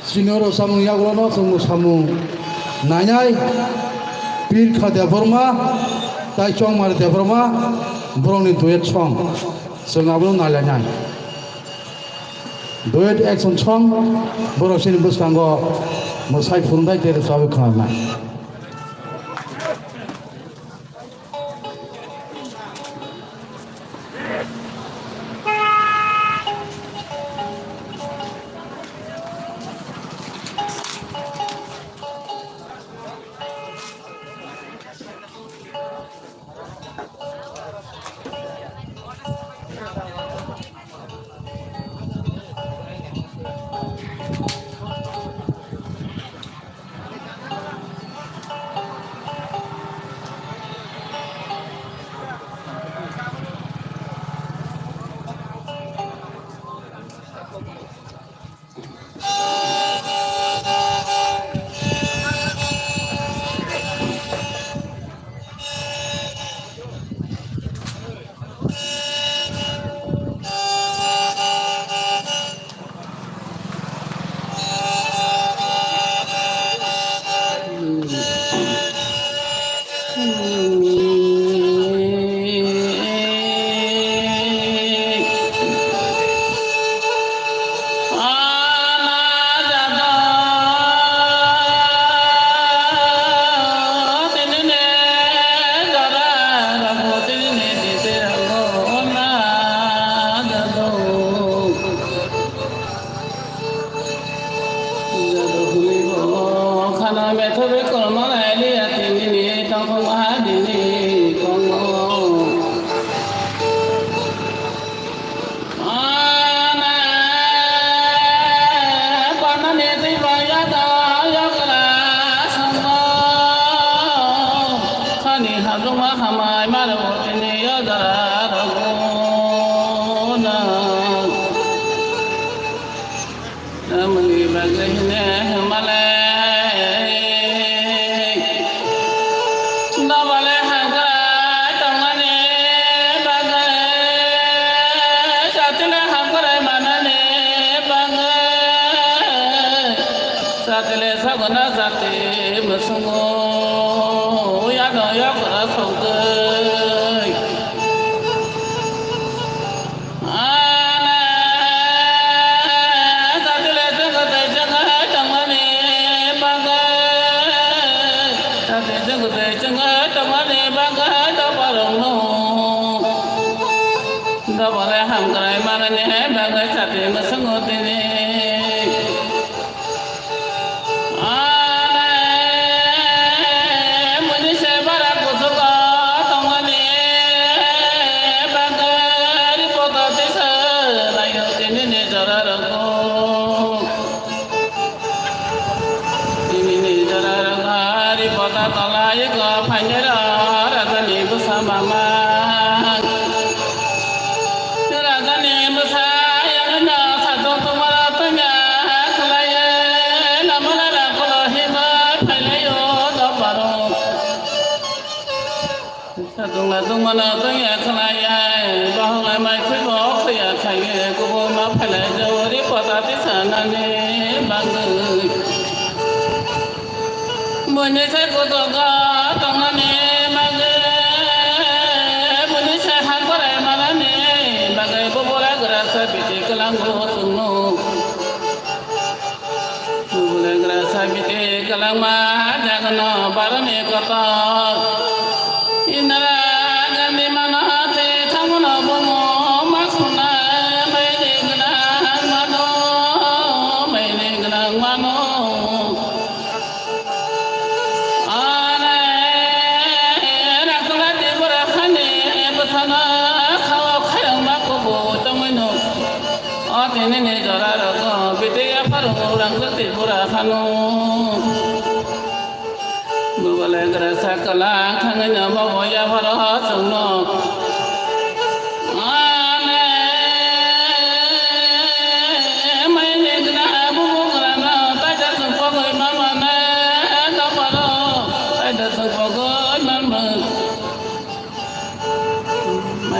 Sinoro samung yagulono sungguh samung nanyai pir khadya forma tai chong mar dia forma brong ni duet chong sengablo nalanyai duet action chong borok sini buskango mosai fundai tere sabu khanai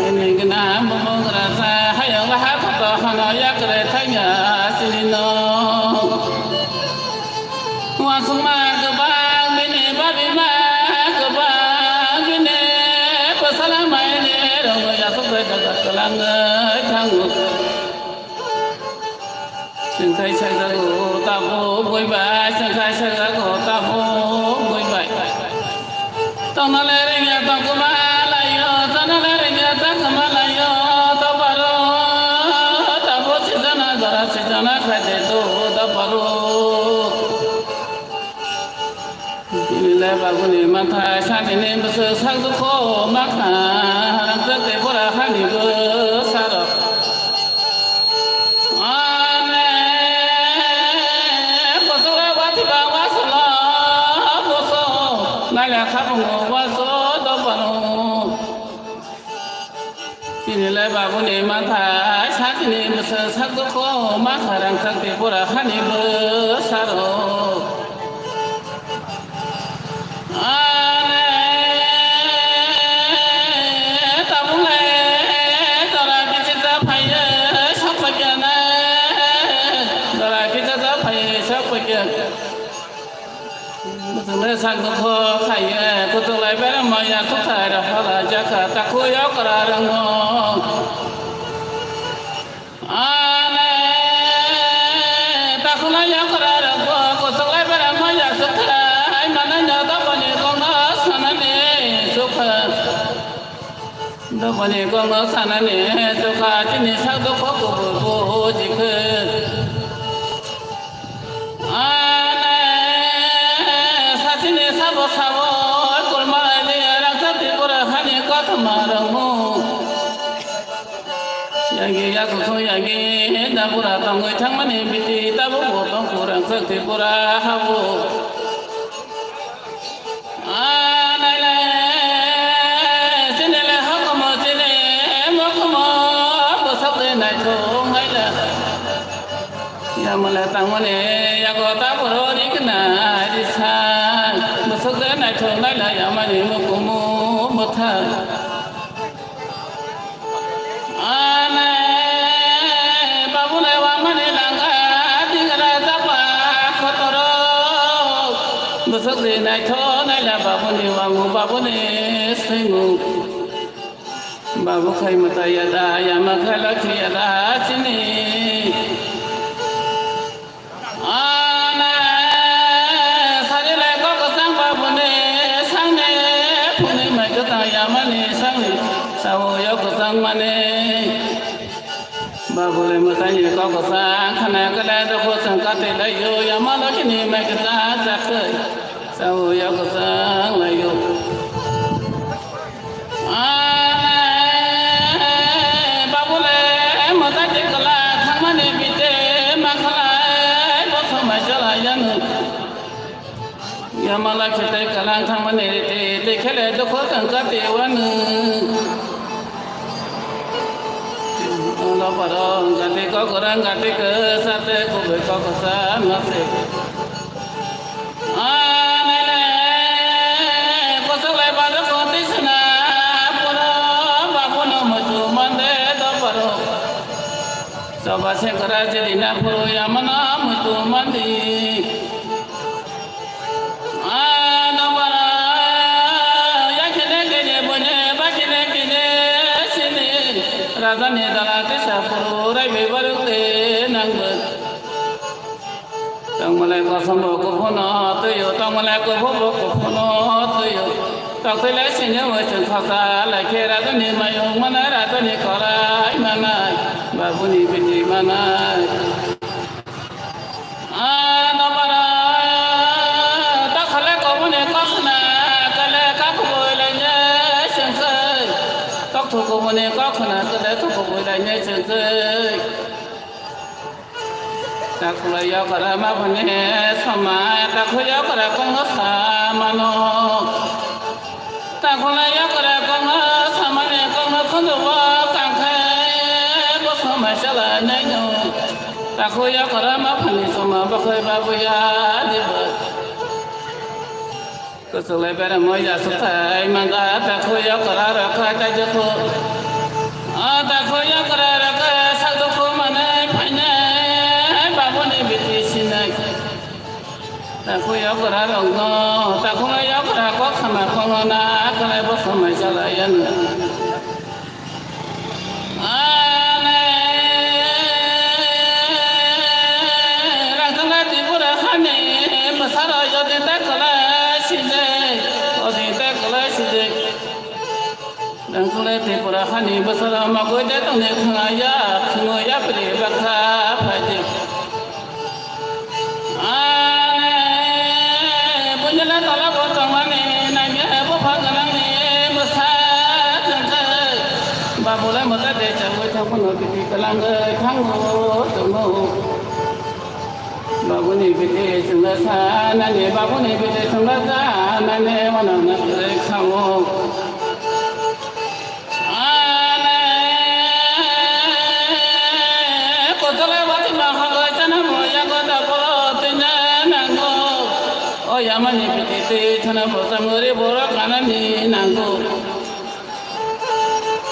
này cái nam mô ra sa hay là hát to hana yak re thanh nhà xin nó hoa sung ma cơ ba bên này ba bên ma cơ ba bên này ba salam mai này rồi người ta sắp tới cả làng thang xin thầy sai ra của ta vô vui vẻ xin thầy sai ra của ta vô vui vẻ tao nói lên nghe tao cũng Sejana kade do da paro, ile baguni mata shani ne bus sagdu ko makha haram te pura hani go saro. Ane bosora wati ba wasala boso nala khapungo waso do paro. Ile baguni mata Sakini besar satu ko makarang sakti pura hani besaro. Ane tabule dara kita paya sapagana dara kita paya sapagana. Betul satu ko kaya betul lebar maya tukar hala jaka takuya kararango. Ane takuna yang kerana ko sokai berama ya suka mana nyata bani kong sana ne suka bani kong sana ne suka cini satu ko ko jikut ane satini sabo sabo kulmai ni orang sati pura hani ko tamarangu Yagi yaku yagi dabura tangoi thangmani biti tabu botong kurang sakti pura habu anai sinele hakomo sine mokomo bosakte nai thong hai la yamala tangmani yago taburo dikna disan bosakte nai thong nai la yamani mokomo motha Besok di naik thon naik lah babu ni singu babu khai mata yada yama khala khiyada sini ana sari lai ko sang babu ni sang ne phuni mai ko ta yama ni sang ni sao yo ko sang mane babu le mata ni ko sang khana kala do ko sang ka te lai yo yama lo kini mai ko ta sakai sao yo ko sang lai yo babu le mata ti kala thang mane bite ma khala lo so ma jala yan yama la khite kala thang mane te khele do ko sang ka te wan lo paro gati ko kurang gati ke sate ko be ko sa ma se Coba sekera jadi napuru yang mana mutu mandi. Namara yang kene bunyi bakine kene sini. Razani dalati sapuru rai bebaru te nanggut. Tang malai kosong boko kono tuyo, tang malai boko kono tuyo. Tak terlai sini macam kata lagi razani mayung mana razani korai mana. Babu ni binti mana? Namara tak khala kau ni kakna, kala kaku bolanya sengkai. Tak tu kau ni kakna, kala tu kau bolanya sengkai. Tak kala ya kala mapane sama, tak kala ya kala kau sama no. Tak kala ya kala kau sama ni kau kunduwa kangkai. Masalah nanya, tak kaya kerana pani semua pakai babu ya dibuat. Kesulitan moja sukai, mangga tak kaya kerana kaya jatuh. khuya kara rong no ta khung ya kara ko sama khong na kara bo sama chala yan ane rang tala ti pura khane masara yo de ta kala sinde o de ta kala sinde rang tala ti pura khane masara ma ko de tong ne khanga ya khno ya pre ba kha phai de Boleh mata deh cakap cakap nak pergi kelang khang ho tunggu. Babu ni pergi sebelah sana ni, babu ni pergi sebelah sana ni, mana nak pergi khang ho. Ane, kota lewat mahal cina moya kota polo tina nanggo. Oh ya mana pergi cina bosa muri borak kanan ni nanggo.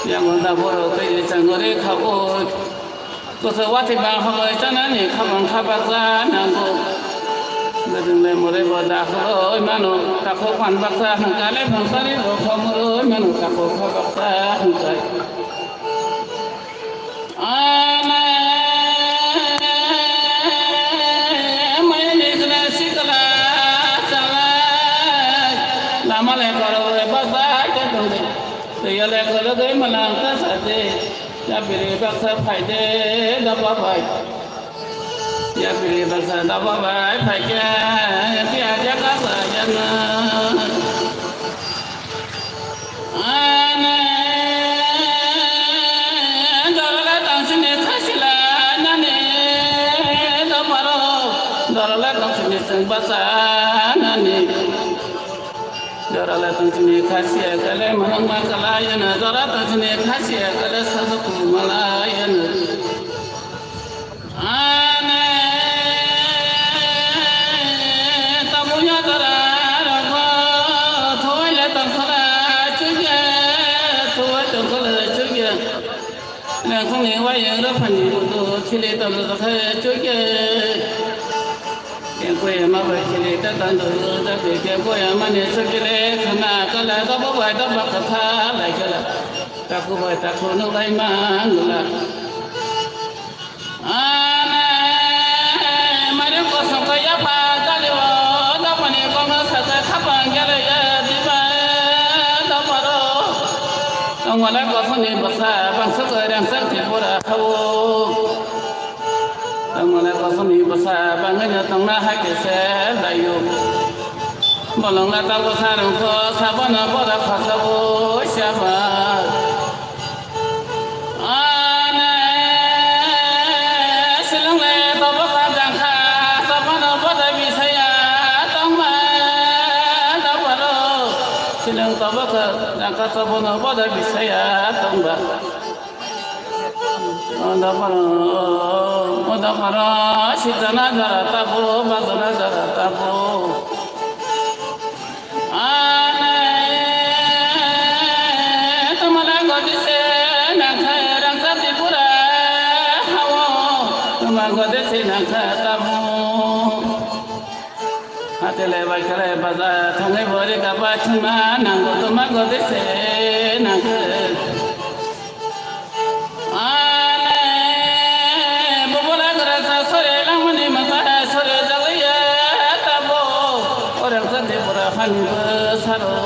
Yang kita baru pergi cangguri kabut, kusawati bangsa cina ni kabang kabaksa nanggu. Jadi mulai bodah kalau manu takut pan baksa hangkale bangsa ni rokamuru manu takut kabaksa hangkai. Ane, maya ni kena sikala salah, lama lekar baksa jatuh. Thì là có lúc ấy mà làm ta sẽ thế, ya bị bác sĩ phải thế, đáp ứng phải, ya bị bác sĩ đáp ứng phải cái giá cả là dân, anh đó là tăng sinh nhật khasi là năn nỉ, đó là tăng sinh nhật sinh bát sa năn nỉ. Jara tangsi khasiya kale manang makalaya jara tangsi khasiya kale sadaku malaya ane tamunya jara rago thoi le tangkhala chuya thoi tangkhala chuya nang khong ni wa yang ra phani tu khile tam ra kha chuya quê mà về thì ta tận hưởng ta về cái quê mà nên sự cái lẽ khả năng cái là đó bao đó bác cả tha lại cái là ta cũng vậy ta cũng nói đây mà là mà nếu có sống cái giá ba ta liệu đó mà nếu con nó sẽ thắp bằng cái này đi mà đó mà đó ông ngoại có phần gì bớt xa bằng sức người đang sức thì vô đã thâu Mulai pasal ni pasal bangnya tengah hak saya layu. Bolong la tahu sarung ko sabana pada pasabu siapa. Ane silang le tahu kadang sabana pada bisaya tengah daparu. Silang tahu kadang sabana pada bisaya tengah. Oda para sitana jara tapu batana jara tapu ane tamala godi se nakha rangsa tipura hawo tamala godi se nakha tapu hatele bakare baza thangai bore ka pachma nango tamala godi se nakha Besaro,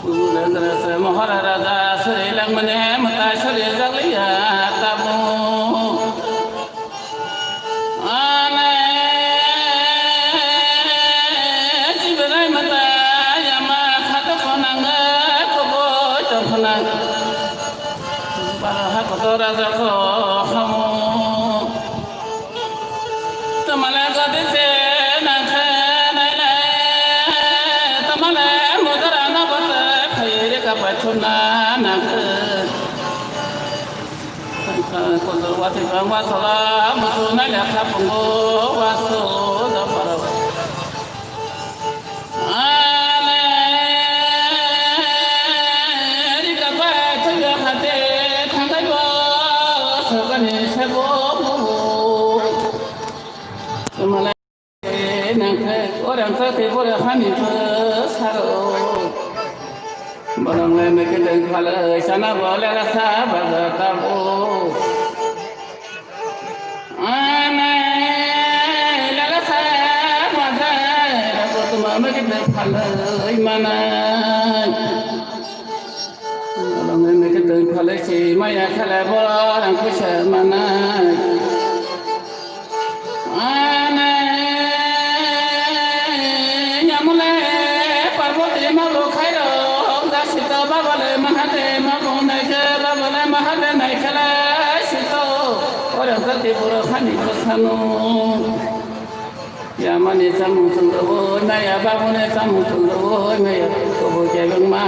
bulan terasa Maharada Sri Langmane mata Sri Jalia tabu, ane ciberai mata yama kata konanga kobo jangkana, para kotora jangko kamu, temala kade se Pachuna nak, kalau waktu bang wasalam, betul nak lihat punggu wasu dapat. Ane, di kapal cuci hati, tangkai bos, sekarang ni sebo. nipo saro barang le me ke deng khale sana bole la sa ba ta bo ana la la sa ma da ko tu ma me ke deng khale mana barang le me ke deng khale chi ma ya khale bo rang ku sa mana ana nyamule parvati ma lo khai ro da sita babale mahate ma ko nai ke babale mahate nai khala sito ora gati pura khani khano ya mani samu sundro na ya babune samu sundro me ya ko bo je ma